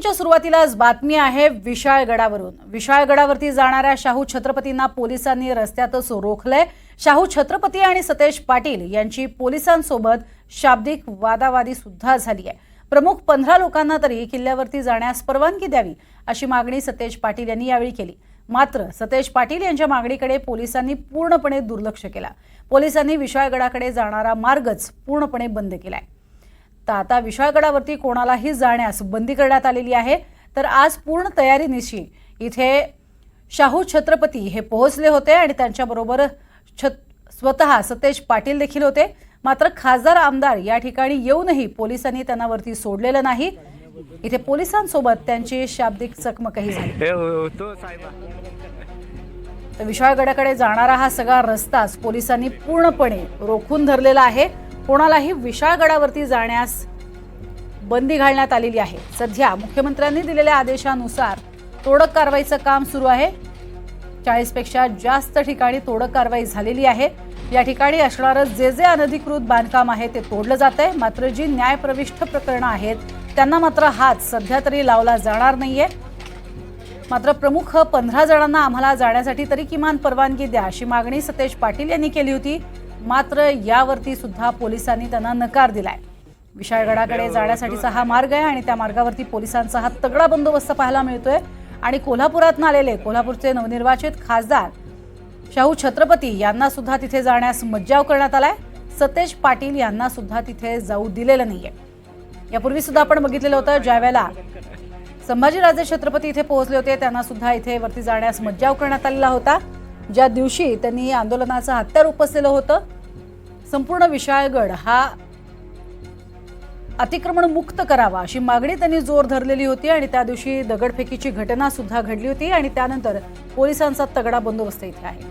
च्या सुरुवातीलाच बातमी आहे विशाळगडावरून। विशाळगडावरती जाणाऱ्या शाहू छत्रपतींना पोलिसांनी रस्त्यातच रोखलंय। शाहू छत्रपती आणि सतेज पाटील यांची पोलिसांसोबत शाब्दिक वादावादी सुद्धा झाली आहे। प्रमुख 15 लोकांना तरी किल्ल्यावरती जाण्यास परवानगी द्यावी अशी मागणी सतेज पाटील यांनी यावेळी केली। मात्र सतेज पाटील यांच्या मागणीकडे पोलिसांनी पूर्णपणे दुर्लक्ष केलं। पोलिसांनी विशाळगडाकडे जाणारा मार्गच पूर्णपणे बंद केलाय। तर आता विशाळगडावरती कोणालाही जाण्यास बंदी करण्यात आलेली आहे। तर आज पूर्ण तयारीनिशी इथे शाहू छत्रपती हे पोहोचले होते आणि त्यांच्याबरोबर स्वतः सतेज पाटील देखील होते। मात्र खासदार आमदार या ठिकाणी येऊनही पोलिसांनी त्यांना वरती सोडलेलं नाही। इथे पोलिसांसोबत त्यांची शाब्दिक चकमकही झाली। तर विशाळगडाकडे जाणारा हा सगळा रस्ताच पोलिसांनी पूर्णपणे रोखून धरलेला आहे। कोणालाही विशाळगडावरती जाण्यास बंदी घालण्यात आलेली आहे। सध्या मुख्यमंत्र्यांनी दिलेल्या आदेशानुसार तोडक कारवाईचं काम सुरू आहे। 40 पेक्षा जास्त ठिकाणी तोडक कारवाई झालेली आहे। या ठिकाणी असणारं जे अनधिकृत बांधकाम आहे ते तोडलं जातंय। मात्र जी न्यायप्रविष्ठ प्रकरणं आहेत त्यांना मात्र हात सध्या तरी लावला जाणार नाहीये। मात्र प्रमुख 15 जणांना आम्हाला जाण्यासाठी तरी किमान परवानगी द्या अशी मागणी सतेज पाटील यांनी केली होती। मात्र यावरती सुद्धा पोलिसांनी त्यांना नकार दिलाय। विशाळगडाकडे जाण्यासाठीचा हा मार्ग आहे आणि त्या मार्गावरती पोलिसांचा हा तगडा बंदोबस्त पाहायला मिळतोय। आणि कोल्हापुरातून आलेले कोल्हापूरचे नवनिर्वाचित खासदार शाहू छत्रपती यांना सुद्धा तिथे जाण्यास मज्जाव करण्यात आलाय। सतेज पाटील यांना सुद्धा तिथे जाऊ दिलेलं नाहीये। यापूर्वी सुद्धा आपण बघितलेलं होतं ज्यावेळेला संभाजीराजे छत्रपती इथे पोहोचले होते त्यांना सुद्धा इथे वरती जाण्यास मज्जाव करण्यात आलेला होता। ज्या दिवशी त्यांनी आंदोलनाचं हत्यार उपसलेलं होतं, संपूर्ण विशाळगड हा अतिक्रमण मुक्त करावा अशी मागणी त्यांनी जोर धरलेली होती आणि त्या दिवशी दगडफेकीची घटना सुद्धा घडली होती आणि त्यानंतर पोलिसांचा तगडा बंदोबस्त इथे आहे।